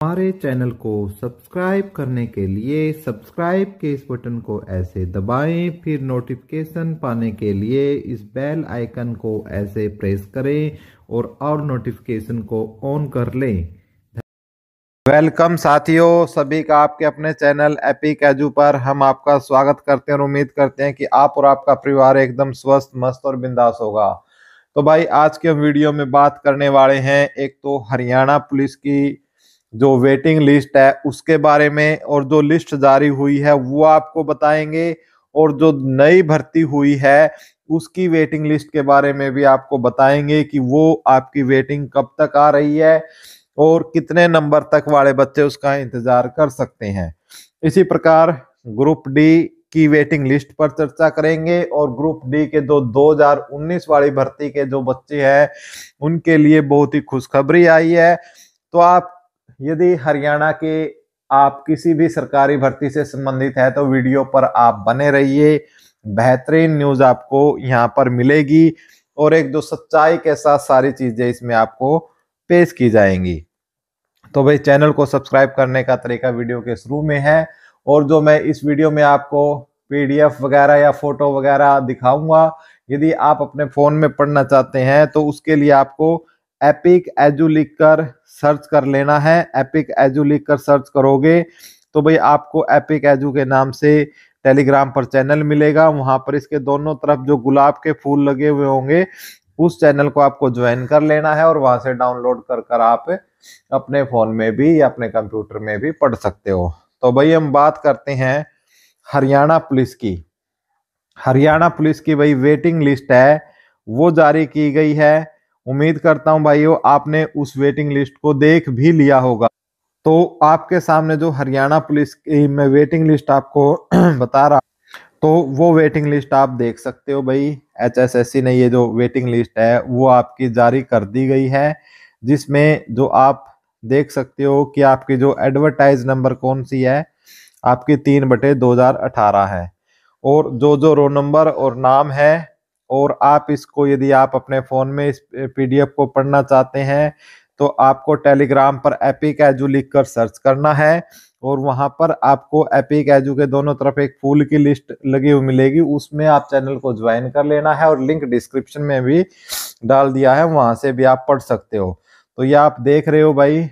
हमारे चैनल को सब्सक्राइब करने के लिए सब्सक्राइब के इस बटन को ऐसे दबाएं, फिर नोटिफिकेशन पाने के लिए इस बेल आइकन को ऐसे प्रेस करें और नोटिफिकेशन को ऑन कर लें। वेलकम साथियों, सभी का आपके अपने चैनल एपिक एजू पर हम आपका स्वागत करते हैं और उम्मीद करते हैं कि आप और आपका परिवार एकदम स्वस्थ, मस्त और बिंदास होगा। तो भाई आज के वीडियो में बात करने वाले हैं एक तो हरियाणा पुलिस की जो वेटिंग लिस्ट है उसके बारे में, और जो लिस्ट जारी हुई है वो आपको बताएंगे, और जो नई भर्ती हुई है उसकी वेटिंग लिस्ट के बारे में भी आपको बताएंगे कि वो आपकी वेटिंग कब तक आ रही है और कितने नंबर तक वाले बच्चे उसका इंतजार कर सकते हैं। इसी प्रकार ग्रुप डी की वेटिंग लिस्ट पर चर्चा करेंगे, और ग्रुप डी के जो 2019 वाली भर्ती के जो बच्चे हैं उनके लिए बहुत ही खुशखबरी आई है। तो आप यदि हरियाणा के आप किसी भी सरकारी भर्ती से संबंधित है तो वीडियो पर आप बने रहिए, बेहतरीन न्यूज आपको यहाँ पर मिलेगी और एक जो सच्चाई के साथ सारी चीजें इसमें आपको पेश की जाएंगी। तो भाई चैनल को सब्सक्राइब करने का तरीका वीडियो के शुरू में है, और जो मैं इस वीडियो में आपको पीडीएफ वगैरह या फोटो वगैरह दिखाऊंगा, यदि आप अपने फोन में पढ़ना चाहते हैं तो उसके लिए आपको एपिक एजू लिखकर सर्च कर लेना है। एपिक एजू लिखकर सर्च करोगे तो भाई आपको एपिक एजू के नाम से टेलीग्राम पर चैनल मिलेगा। वहां पर इसके दोनों तरफ जो गुलाब के फूल लगे हुए होंगे उस चैनल को आपको ज्वाइन कर लेना है, और वहां से डाउनलोड कर कर आप अपने फोन में भी या अपने कंप्यूटर में भी पढ़ सकते हो। तो भाई हम बात करते हैं हरियाणा पुलिस की। हरियाणा पुलिस की भाई वेटिंग लिस्ट है वो जारी की गई है। उम्मीद करता हूं भाइयों आपने उस वेटिंग लिस्ट को देख भी लिया होगा। तो आपके सामने जो हरियाणा पुलिस की मैं वेटिंग लिस्ट आपको बता रहा, तो वो वेटिंग लिस्ट आप देख सकते हो भाई। एचएसएससी ने ये जो वेटिंग लिस्ट है वो आपकी जारी कर दी गई है, जिसमें जो आप देख सकते हो कि आपकी जो एडवर्टाइज नंबर कौन सी है, आपकी 3/2018 है, और जो रोल नंबर और नाम है। और आप इसको यदि आप अपने फोन में इस पीडीएफ को पढ़ना चाहते हैं तो आपको टेलीग्राम पर एपिक एजू लिखकर सर्च करना है, और वहां पर आपको एपिक एजू के दोनों तरफ एक फूल की लिस्ट लगी हुई मिलेगी, उसमें आप चैनल को ज्वाइन कर लेना है, और लिंक डिस्क्रिप्शन में भी डाल दिया है, वहां से भी आप पढ़ सकते हो। तो ये आप देख रहे हो भाई,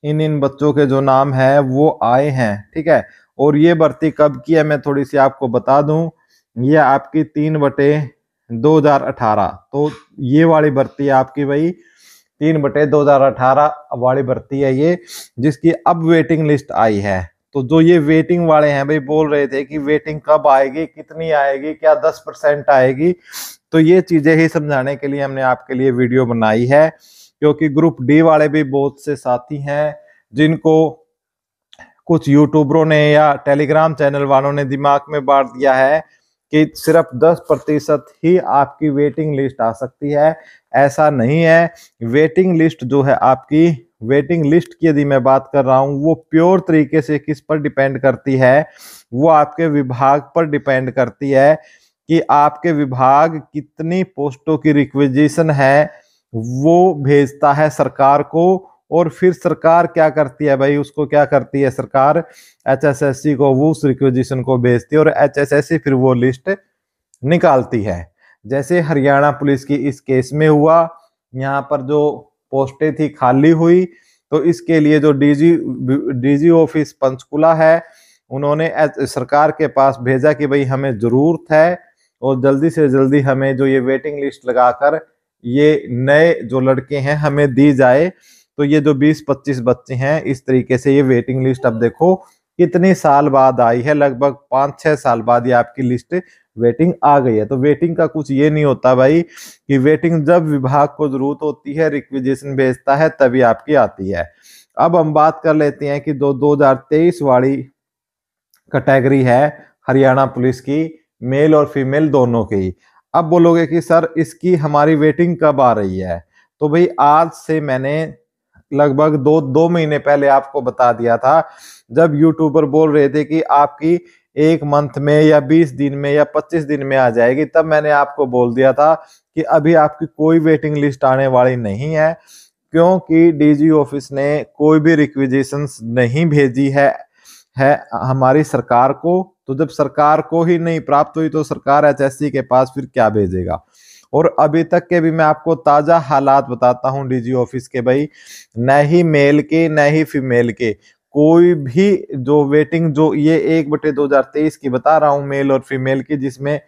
इन बच्चों के जो नाम है वो आए हैं, ठीक है। और ये भर्ती कब की है मैं थोड़ी सी आपको बता दूं, ये आपकी 3/2018, तो ये वाली भर्ती है आपकी भाई 3/2018 वाली भर्ती है ये, जिसकी अब वेटिंग लिस्ट आई है। तो जो ये वेटिंग वाले हैं भाई बोल रहे थे कि वेटिंग कब आएगी, कितनी आएगी, क्या 10% आएगी, तो ये चीजें ही समझाने के लिए हमने आपके लिए वीडियो बनाई है, क्योंकि ग्रुप डी वाले भी बहुत से साथी हैं जिनको कुछ यूट्यूबरों ने या टेलीग्राम चैनल वालों ने दिमाग में बांट दिया है कि सिर्फ 10% ही आपकी वेटिंग लिस्ट आ सकती है। ऐसा नहीं है। वेटिंग लिस्ट जो है आपकी, वेटिंग लिस्ट की यदि मैं बात कर रहा हूं, वो प्योर तरीके से किस पर डिपेंड करती है, वो आपके विभाग पर डिपेंड करती है कि आपके विभाग कितनी पोस्टों की रिक्वेजिशन है वो भेजता है सरकार को, और फिर सरकार क्या करती है भाई, उसको क्या करती है सरकार, एचएसएससी को वो उस रिक्वेजिशन को भेजती है, और एचएसएससी फिर वो लिस्ट निकालती है। जैसे हरियाणा पुलिस की इस केस में हुआ, यहाँ पर जो पोस्टें थी खाली हुई, तो इसके लिए जो डीजी ऑफिस पंचकुला है उन्होंने सरकार के पास भेजा कि भाई हमें जरूरत है और जल्दी से जल्दी हमें जो ये वेटिंग लिस्ट लगाकर ये नए जो लड़के हैं हमें दी जाए। तो ये जो 20-25 बच्चे हैं, इस तरीके से ये वेटिंग लिस्ट अब देखो कितने साल बाद आई है, लगभग 5-6 साल बाद ये आपकी लिस्ट वेटिंग आ गई है। तो वेटिंग का कुछ ये नहीं होता भाई कि वेटिंग जब विभाग को जरूरत होती है, रिक्वेजिशन भेजता है, तभी आपकी आती है। अब हम बात कर लेते हैं कि 2023 वाली कैटेगरी है हरियाणा पुलिस की, मेल और फीमेल दोनों की। अब बोलोगे कि सर इसकी हमारी वेटिंग कब आ रही है, तो भाई आज से मैंने लगभग दो महीने पहले आपको बता दिया था, जब यूट्यूबर बोल रहे थे कि आपकी 1 मंथ में या 20 दिन में या 25 दिन में आ जाएगी, तब मैंने आपको बोल दिया था कि अभी आपकी कोई वेटिंग लिस्ट आने वाली नहीं है। क्योंकि डीजी ऑफिस ने कोई भी रिक्विजिशंस नहीं भेजी है हमारी सरकार को। तो जब सरकार को ही नहीं प्राप्त हुई तो सरकार एचएससी के पास फिर क्या भेजेगा। और अभी तक के भी मैं आपको ताजा हालात बताता हूं डीजी ऑफिस के भाई, न ही मेल के न ही फीमेल के कोई भी जो वेटिंग, जो ये 1/2023 की बता रहा हूं मेल और फीमेल की, जिसमें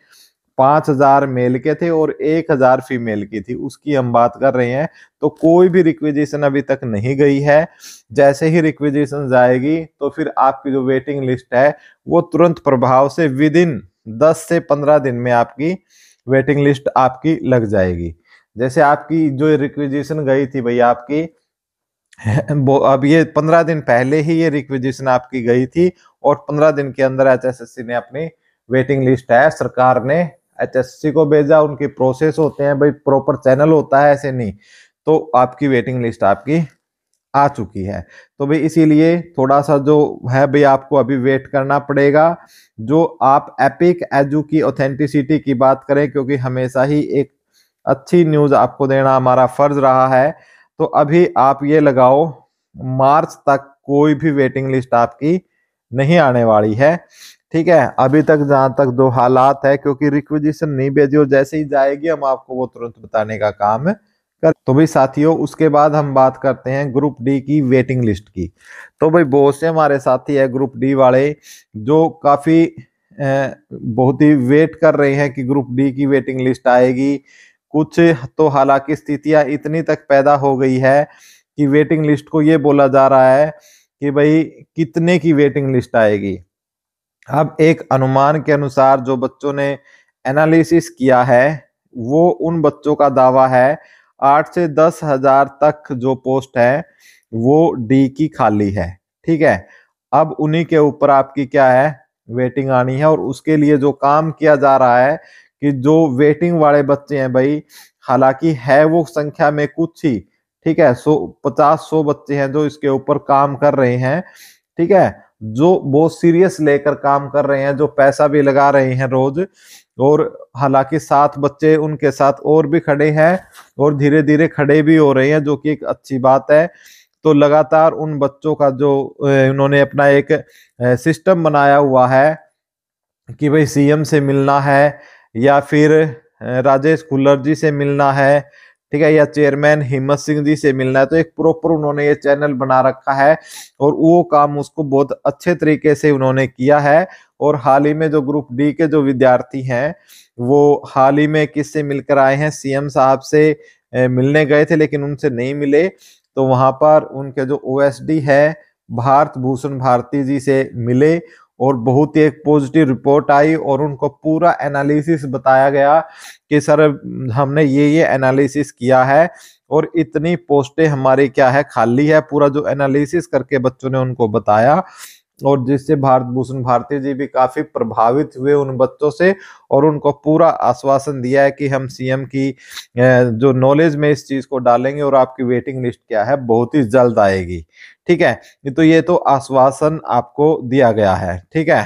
5,000 मेल के थे और 1,000 फीमेल की थी, उसकी हम बात कर रहे हैं। तो कोई भी रिक्विजिशन अभी तक नहीं गई है। जैसे ही रिक्विजिशन जाएगी तो फिर आपकी जो वेटिंग लिस्ट है वो तुरंत प्रभाव से विद इन 10 से 15 दिन में आपकी वेटिंग लिस्ट आपकी लग जाएगी। जैसे आपकी जो रिक्विजिशन गई थी भाई आपकी अब ये 15 दिन पहले ही ये रिक्विजिशन आपकी गई थी और 15 दिन के अंदर एचएसएससी ने अपनी वेटिंग लिस्ट है सरकार ने एचएसएससी को भेजा। उनकी प्रोसेस होते हैं भाई, प्रॉपर चैनल होता है, ऐसे नहीं। तो आपकी वेटिंग लिस्ट आपकी आ चुकी है। तो भाई इसीलिए थोड़ा सा जो है भाई आपको अभी वेट करना पड़ेगा। जो आप एपिक एजू की ऑथेंटिसिटी की बात करें, क्योंकि हमेशा ही एक अच्छी न्यूज आपको देना हमारा फर्ज रहा है, तो अभी आप ये लगाओ मार्च तक कोई भी वेटिंग लिस्ट आपकी नहीं आने वाली है। ठीक है, अभी तक जहां तक दो हालात है, क्योंकि रिक्विजिशन नहीं भेजी और जैसे ही जाएगी हम आपको वो तुरंत बताने का काम कर। तो भाई साथियों, उसके बाद हम बात करते हैं ग्रुप डी की वेटिंग लिस्ट की। तो भाई बहुत से हमारे साथी है ग्रुप डी वाले जो काफी बहुत ही वेट कर रहे हैं कि ग्रुप डी की वेटिंग लिस्ट आएगी। कुछ तो हालांकि स्थितियां इतनी तक पैदा हो गई है कि वेटिंग लिस्ट को ये बोला जा रहा है कि भाई कितने की वेटिंग लिस्ट आएगी। अब एक अनुमान के अनुसार जो बच्चों ने एनालिसिस किया है वो उन बच्चों का दावा है 8 से 10 हजार तक जो पोस्ट है वो डी की खाली है। ठीक है, अब उन्हीं के ऊपर आपकी क्या है वेटिंग आनी है। और उसके लिए जो काम किया जा रहा है कि जो वेटिंग वाले बच्चे हैं भाई, हालांकि है वो संख्या में कुछ ही, ठीक है, 50-100 बच्चे हैं जो इसके ऊपर काम कर रहे हैं। ठीक है, जो बहुत सीरियस लेकर काम कर रहे हैं, जो पैसा भी लगा रहे हैं रोज। और हालांकि 7 बच्चे उनके साथ और भी खड़े हैं और धीरे धीरे खड़े भी हो रहे हैं, जो कि एक अच्छी बात है। तो लगातार उन बच्चों का जो उन्होंने अपना एक सिस्टम बनाया हुआ है कि भाई सीएम से मिलना है या फिर राजेश खुल्लर जी से मिलना है, ठीक है, या चेयरमैन हिम्मत सिंह जी से मिलना है, तो एक प्रॉपर उन्होंने ये चैनल बना रखा है और वो काम उसको बहुत अच्छे तरीके से उन्होंने किया है। और हाल ही में जो ग्रुप डी के जो विद्यार्थी हैं वो हाल ही में किससे मिलकर आए हैं, सीएम साहब से मिलने गए थे लेकिन उनसे नहीं मिले। तो वहां पर उनके जो ओएसडी है भारत भूषण भारती जी से मिले और बहुत ही एक पॉजिटिव रिपोर्ट आई और उनको पूरा एनालिसिस बताया गया कि सर हमने ये एनालिसिस किया है और इतनी पोस्टें हमारी क्या है खाली है। पूरा जो एनालिसिस करके बच्चों ने उनको बताया और जिससे भारत भूषण भारती जी भी काफी प्रभावित हुए उन बच्चों से और उनको पूरा आश्वासन दिया है कि हम सीएम की जो नॉलेज में इस चीज को डालेंगे और आपकी वेटिंग लिस्ट क्या है बहुत ही जल्द आएगी। ठीक है, तो ये तो आश्वासन आपको दिया गया है। ठीक है,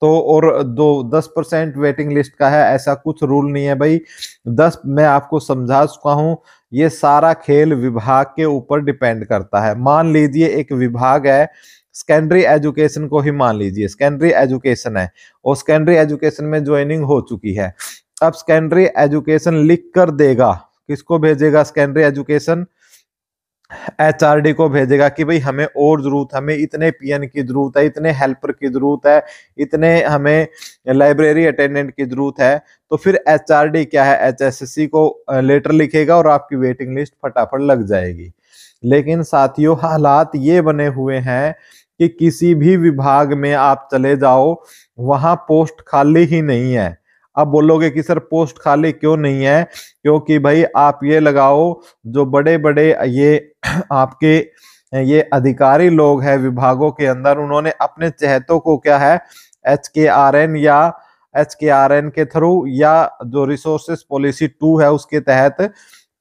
तो और 10% वेटिंग लिस्ट का है, ऐसा कुछ रूल नहीं है भाई। 10 मैं आपको समझा चुका हूं, ये सारा खेल विभाग के ऊपर डिपेंड करता है। मान लीजिए एक विभाग है, सेकेंडरी एजुकेशन को ही मान लीजिए, सेकेंडरी एजुकेशन है और सेकेंडरी एजुकेशन में ज्वाइनिंग हो चुकी है। अब सेकेंडरी एजुकेशन लिख कर देगा, किसको भेजेगा सेकेंडरी एजुकेशन, एचआरडी को भेजेगा कि भाई हमें और जरूरत, हमें इतने पीएन की जरूरत है, इतने हेल्पर की जरूरत है, इतने हमें लाइब्रेरी अटेंडेंट की जरूरत है। तो फिर एचआरडी क्या है, एचएसएससी को लेटर लिखेगा और आपकी वेटिंग लिस्ट फटाफट लग जाएगी। लेकिन साथियों हालात ये बने हुए हैं कि किसी भी विभाग में आप चले जाओ वहां पोस्ट खाली ही नहीं है। अब बोलोगे कि सर पोस्ट खाली क्यों नहीं है, क्योंकि भाई आप ये लगाओ जो बड़े बड़े ये आपके ये अधिकारी लोग हैं विभागों के अंदर, उन्होंने अपने चहेतों को क्या है HKRN या HKRN के थ्रू या जो रिसोर्सेस पॉलिसी 2 है उसके तहत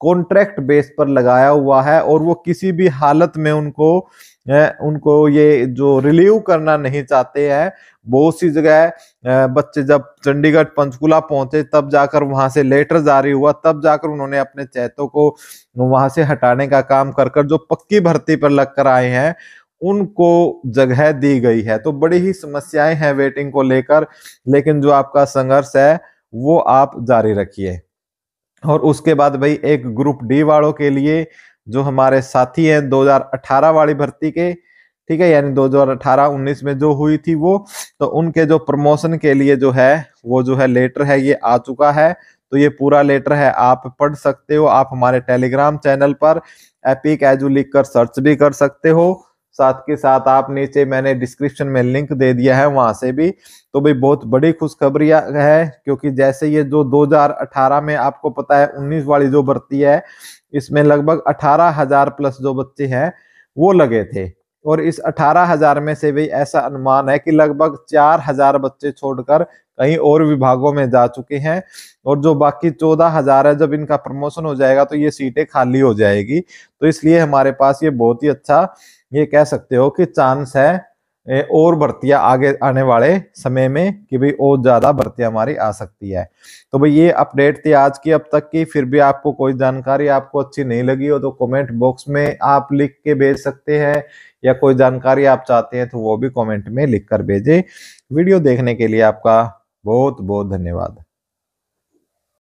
कॉन्ट्रैक्ट बेस पर लगाया हुआ है और वो किसी भी हालत में उनको ये जो रिलीव करना नहीं चाहते हैं। बहुत सी जगह बच्चे जब चंडीगढ़ पंचकुला पहुंचे तब जाकर वहां से लेटर जारी हुआ, तब जाकर उन्होंने अपने चैतों को वहां से हटाने का काम कर कर जो पक्की भर्ती पर लग कर आए हैं उनको जगह दी गई है। तो बड़ी ही समस्याएं हैं वेटिंग को लेकर, लेकिन जो आपका संघर्ष है वो आप जारी रखिए। और उसके बाद भाई एक ग्रुप डी वालों के लिए जो हमारे साथी हैं 2018 वाली भर्ती के, ठीक है, यानी 2018-19 में जो हुई थी वो, तो उनके जो प्रमोशन के लिए जो है वो जो है लेटर है ये आ चुका है। तो ये पूरा लेटर है, आप पढ़ सकते हो। आप हमारे टेलीग्राम चैनल पर एपिक एजू लिख कर सर्च भी कर सकते हो। साथ के साथ आप नीचे मैंने डिस्क्रिप्शन में लिंक दे दिया है वहां से भी। तो भाई बहुत बड़ी खुशखबरी है, क्योंकि जैसे ये जो 2018 में आपको पता है 19 वाली जो भर्ती है इसमें लगभग 18,000 प्लस जो बच्चे हैं वो लगे थे, और इस 18,000 में से भी ऐसा अनुमान है कि लगभग 4,000 बच्चे छोड़कर कहीं और विभागों में जा चुके हैं, और जो बाकी 14,000 है जब इनका प्रमोशन हो जाएगा तो ये सीटें खाली हो जाएगी। तो इसलिए हमारे पास ये बहुत ही अच्छा, ये कह सकते हो कि चांस है और भर्तियां आगे आने वाले समय में कि भाई और ज्यादा भर्तियां हमारी आ सकती है। तो भाई ये अपडेट थी आज की अब तक की। फिर भी आपको कोई जानकारी आपको अच्छी नहीं लगी हो तो कमेंट बॉक्स में आप लिख के भेज सकते हैं, या कोई जानकारी आप चाहते हैं तो वो भी कमेंट में लिख कर भेजें। वीडियो देखने के लिए आपका बहुत बहुत धन्यवाद।